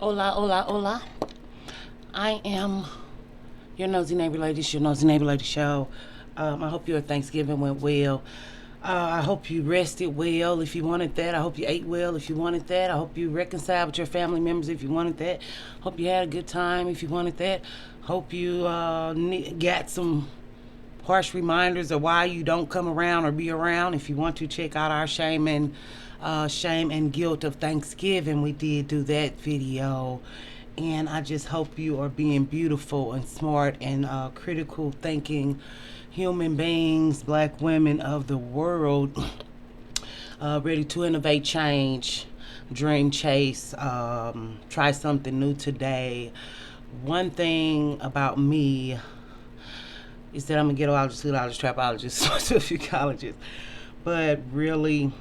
Hola, hola, hola. I am your nosy neighbor lady. It's your nosy neighbor lady show. I hope your Thanksgiving went well. I hope you rested well if you wanted that. I hope you ate well if you wanted that. I hope you reconciled with your family members if you wanted that. Hope you had a good time if you wanted that. Hope you got some harsh reminders of why you don't come around or be around. If you want to check out our shame and guilt of Thanksgiving, we did do that video. And I just hope you are being beautiful and smart and critical thinking human beings, black women of the world, ready to innovate, change, dream, chase, try something new today. One thing about me is that I'm a ghettoologist, hoodologist, trapologist, to a few colleges. But really,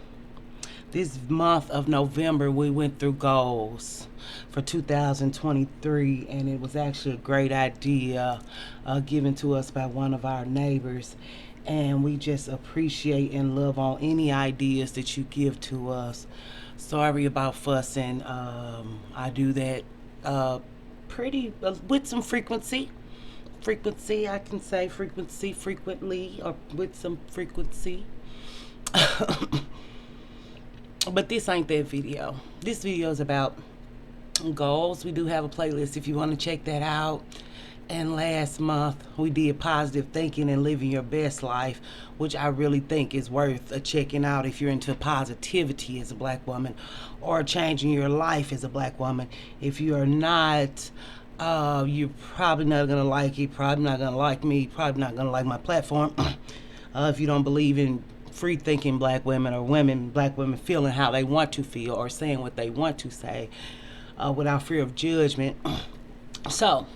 this month of November, we went through goals for 2023, and it was actually a great idea given to us by one of our neighbors. And we just appreciate and love on any ideas that you give to us. Sorry about fussing. I do that pretty with some frequency. I can say frequently, or with some frequency. But this ain't that video. This video is about goals. We do have a playlist if you want to check that out. And last month we did positive thinking and living your best life, which I really think is worth checking out if you're into positivity as a black woman or changing your life as a black woman. If you are not, you're probably not gonna like it, probably not gonna like me, probably not gonna like my platform. If you don't believe in free thinking black women, or black women feeling how they want to feel or saying what they want to say without fear of judgment. So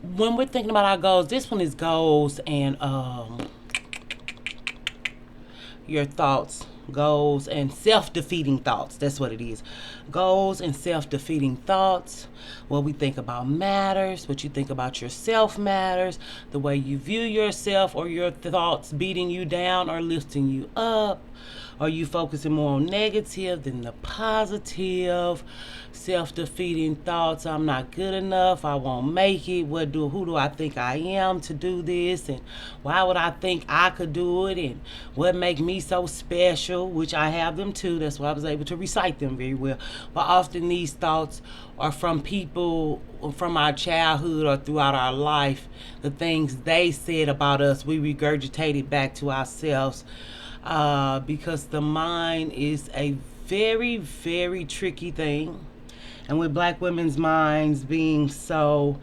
when we're thinking about our goals, this one is goals and your thoughts. Goals and self-defeating thoughts. That's what it is. Goals and self-defeating thoughts. What we think about matters. What you think about yourself matters. The way you view yourself, or your thoughts beating you down or lifting you up. Are you focusing more on negative than the positive? Self-defeating thoughts. I'm not good enough. I won't make it. Who do I think I am to do this? And why would I think I could do it? And what make me so special? Which I have them too. That's why I was able to recite them very well. But often these thoughts are from people from our childhood or throughout our life. The things they said about us, we regurgitated back to ourselves. Because the mind is a very, very tricky thing. And with black women's minds being so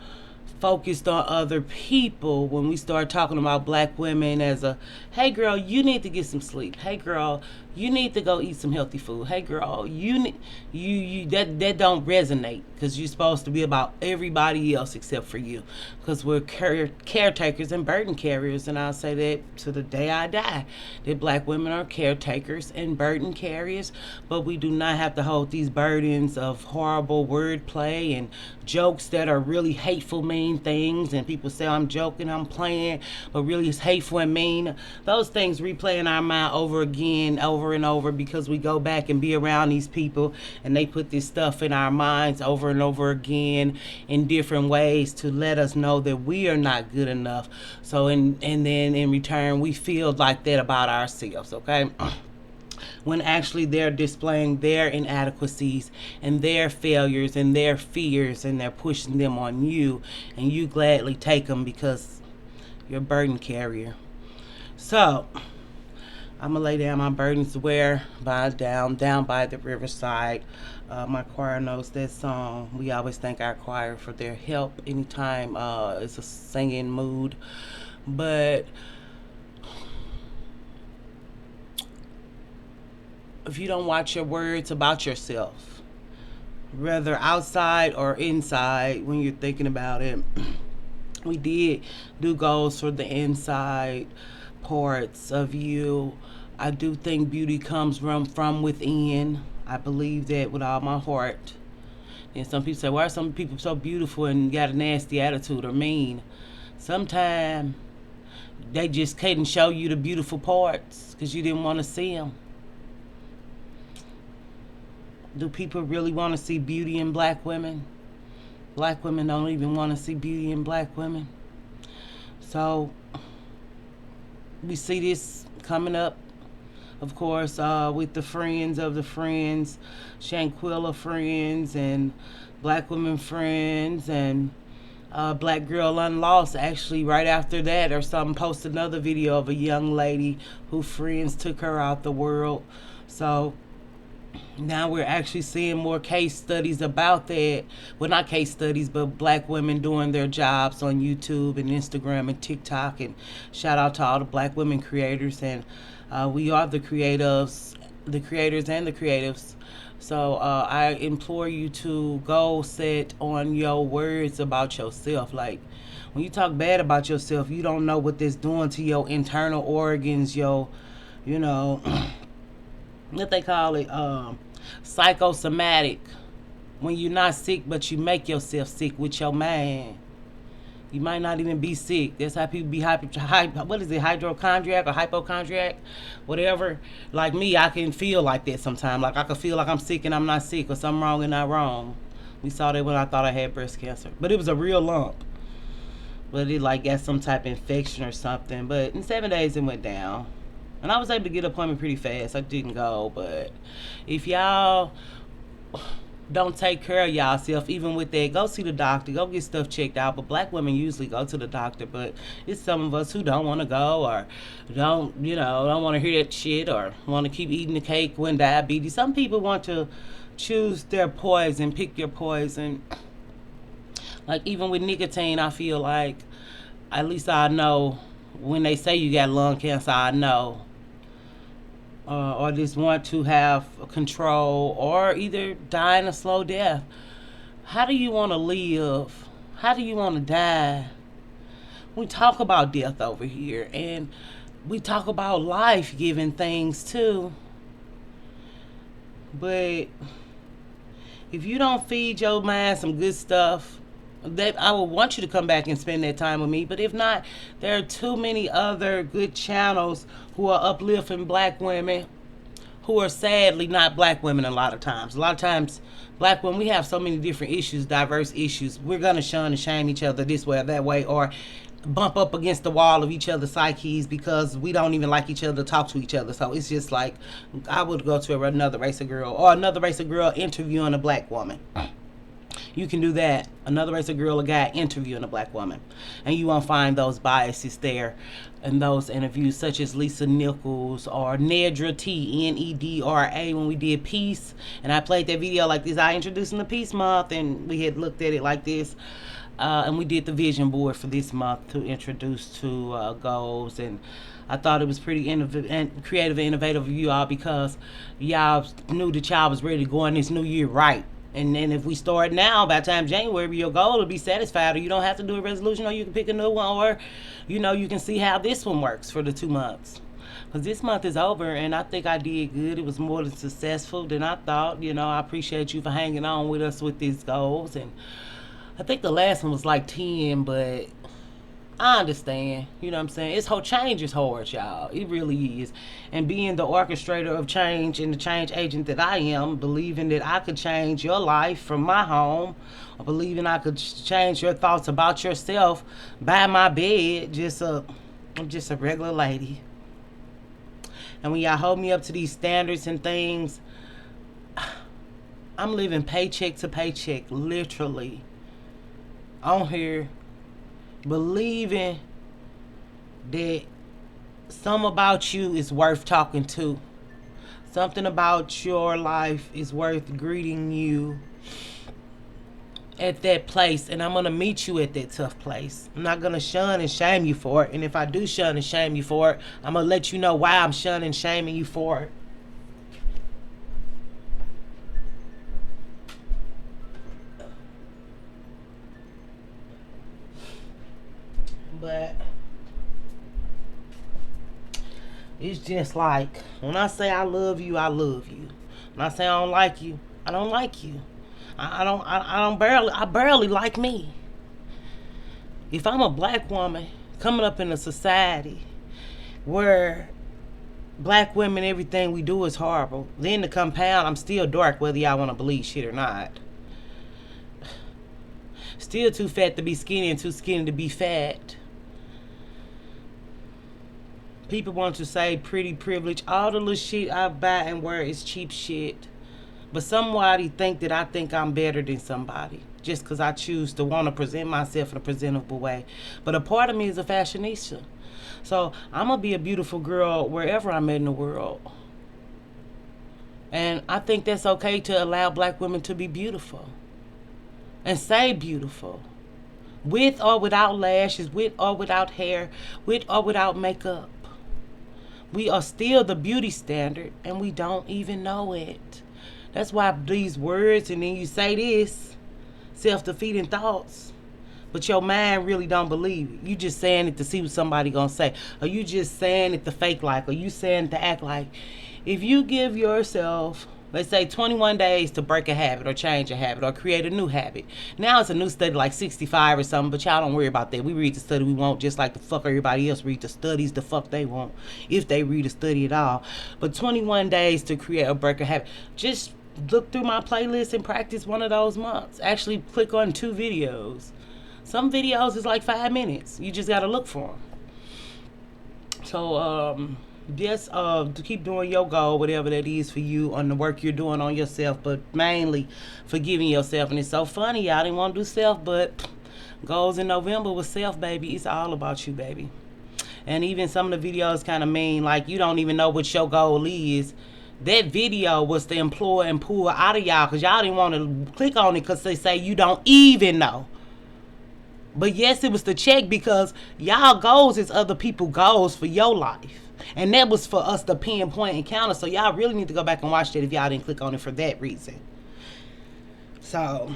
focused on other people, when we start talking about black women as a, hey girl, you need to get some sleep. Hey girl, you need to go eat some healthy food. Hey girl, that don't resonate, because you're supposed to be about everybody else except for you, because we're caretakers and burden carriers. And I'll say that to the day I die, that black women are caretakers and burden carriers. But we do not have to hold these burdens of horrible wordplay and jokes that are really hateful, mean things. And people say I'm joking, I'm playing, but really it's hateful and mean. Those things replay in our mind over again, over and over, because we go back and be around these people and they put this stuff in our minds over and over again in different ways to let us know that we are not good enough. So and then in return we feel like that about ourselves, okay? When actually they're displaying their inadequacies and their failures and their fears, and they're pushing them on you, and you gladly take them because you're a burden carrier. So I'm gonna lay down my burdens where down by the riverside. My choir knows that song. We always thank our choir for their help anytime it's a singing mood. But if you don't watch your words about yourself, whether outside or inside, when you're thinking about it, we did do goals for the inside parts of you. I do think beauty comes from within. I believe that with all my heart. And some people say, why are some people so beautiful and got a nasty attitude or mean? Sometimes they just couldn't show you the beautiful parts because you didn't want to see them. Do people really want to see beauty in black women? Black women don't even want to see beauty in black women. So we see this coming up, of course, with the friends of the friends, Shanquilla friends, and black women friends, and Black Girl Unlost. Actually, right after that, or something, posted another video of a young lady who friends took her out the world. So now we're actually seeing more case studies about that. Well, not case studies, but black women doing their jobs on YouTube and Instagram and TikTok. And shout out to all the black women creators. And we are the creatives, the creators and the creatives. So I implore you to go set on your words about yourself. Like, when you talk bad about yourself, you don't know what that's doing to your internal organs, your, you know, what they call it, psychosomatic. When you're not sick, but you make yourself sick with your mind. You might not even be sick. That's how people be what is it, hydrochondriac or hypochondriac, whatever. Like me, I can feel like that sometimes. Like I can feel like I'm sick and I'm not sick, or something wrong and not wrong. We saw that when I thought I had breast cancer, but it was a real lump. But it like got some type of infection or something. But in 7 days it went down. And I was able to get an appointment pretty fast. I didn't go, but if y'all don't take care of y'allself, even with that, go see the doctor, go get stuff checked out. But black women usually go to the doctor, but it's some of us who don't want to go, or don't want to hear that shit, or want to keep eating the cake when diabetes. Some people want to choose their poison, pick your poison. Like even with nicotine, I feel like, at least I know, when they say you got lung cancer, I know. Or just want to have control, or either dying a slow death. How do you want to live? How do you want to die? We talk about death over here, and we talk about life-giving things too. But if you don't feed your mind some good stuff, that I would want you to come back and spend that time with me. But if not, there are too many other good channels who are uplifting black women, who are sadly not black women. A lot of times black women, we have so many different issues, diverse issues. We're gonna shun and shame each other this way or that way, or bump up against the wall of each other's psyches because we don't even like each other to talk to each other. So it's just like, I would go to another race of girl, or another race of girl interviewing a black woman. You can do that. Another race of girl or guy interviewing a black woman. And you won't find those biases there in those interviews, such as Lisa Nichols or Nedra T, Nedra, when we did Peace. And I played that video like this. I introduced them to Peace Month, and we had looked at it like this. And we did the vision board for this month to introduce to goals. And I thought it was pretty creative and innovative of you all, because y'all knew that y'all was ready to go in this new year right. And then if we start now, by the time January, your goal will be satisfied, or you don't have to do a resolution, or you can pick a new one, or, you can see how this one works for the 2 months. Because this month is over, and I think I did good. It was more than successful than I thought. I appreciate you for hanging on with us with these goals. And I think the last one was like 10, but I understand. You know what I'm saying? Change is hard, y'all. It really is. And being the orchestrator of change and the change agent that I am, believing that I could change your life from my home, or believing I could change your thoughts about yourself by my bed, I'm just a regular lady. And when y'all hold me up to these standards and things, I'm living paycheck to paycheck, literally, on here, believing that something about you is worth talking to. Something about your life is worth greeting you at that place. And I'm going to meet you at that tough place. I'm not going to shun and shame you for it. And if I do shun and shame you for it, I'm going to let you know why I'm shunning and shaming you for it. But it's just like, when I say I love you, I love you. When I say I don't like you, I don't like you. I barely like me. If I'm a black woman coming up in a society where Black women, everything we do is horrible. Then to compound, I'm still dark whether y'all want to believe shit or not. Still too fat to be skinny and too skinny to be fat. People want to say pretty privilege. All the little shit I buy and wear is cheap shit. But somebody think that I think I'm better than somebody just because I choose to want to present myself in a presentable way. But a part of me is a fashionista. So I'm going to be a beautiful girl wherever I'm in the world. And I think that's okay to allow black women to be beautiful. And say beautiful. With or without lashes, with or without hair, with or without makeup. We are still the beauty standard and we don't even know it. That's why these words, and then you say this, self-defeating thoughts, but your mind really don't believe it. You just saying it to see what somebody gonna say. Or you just saying it to fake like, or you saying it to act like. If you give yourself, let's say 21 days to break a habit or change a habit or create a new habit. Now it's a new study like 65 or something, but y'all don't worry about that. We read the study we want just like the fuck everybody else read the studies the fuck they want, if they read a study at all. But 21 days to create or break a habit. Just look through my playlist and practice one of those months. Actually click on 2 videos. Some videos is like 5 minutes. You just gotta look for them. So just to keep doing your goal, whatever that is for you, on the work you're doing on yourself, but mainly forgiving yourself. And it's so funny, y'all didn't want to do self, but goals in November was self, baby. It's all about you, baby. And even some of the videos kind of mean like you don't even know what your goal is. That video was to employ and pull out of y'all because y'all didn't want to click on it because they say you don't even know. But yes, it was to check because y'all goals is other people's goals for your life. And that was for us to pinpoint and counter. So y'all really need to go back and watch that if y'all didn't click on it for that reason. So,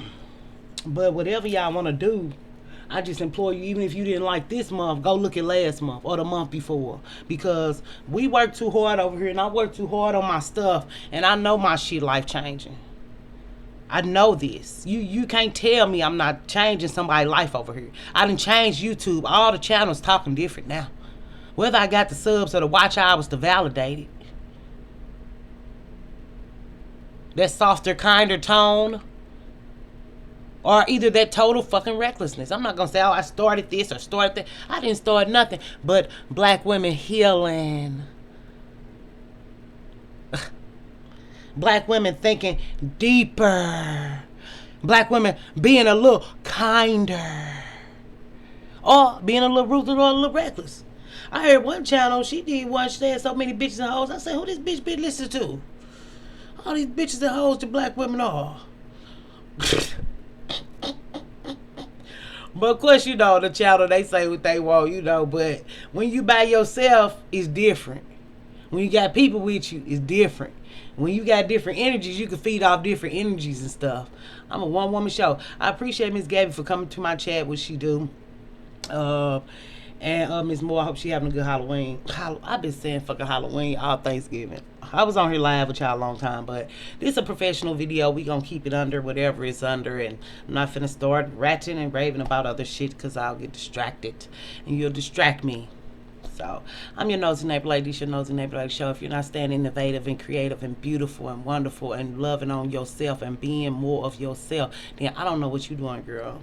but whatever y'all want to do, I just implore you, even if you didn't like this month, go look at last month or the month before. Because we work too hard over here and I work too hard on my stuff. And I know my shit life changing. I know this. You can't tell me I'm not changing somebody's life over here. I done changed YouTube. All the channels talking different now. Whether I got the subs or the watch hours to validate it. That softer, kinder tone. Or either that total fucking recklessness. I'm not going to say, oh, I started this or started that. I didn't start nothing. But black women healing. Black women thinking deeper. Black women being a little kinder. Or being a little ruthless or a little reckless. I heard one channel, she did one, she had so many bitches and hoes. I said, who this bitch been listening to? All these bitches and hoes the black women are. But of course, you know, the channel, they say what they want, you know. But when you by yourself, it's different. When you got people with you, it's different. When you got different energies, you can feed off different energies and stuff. I'm a one-woman show. I appreciate Miss Gabby for coming to my chat, what she do. And Miss Moore, I hope she having a good Halloween. I've been saying fucking Halloween all Thanksgiving. I was on here live with y'all a long time, but this is a professional video. We gonna keep it under whatever it's under, and I'm not finna start ratting and raving about other shit because I'll get distracted, and you'll distract me. So I'm your nosy neighbor lady. This your nosy neighbor lady show. If you're not staying innovative and creative and beautiful and wonderful and loving on yourself and being more of yourself, then I don't know what you're doing, girl.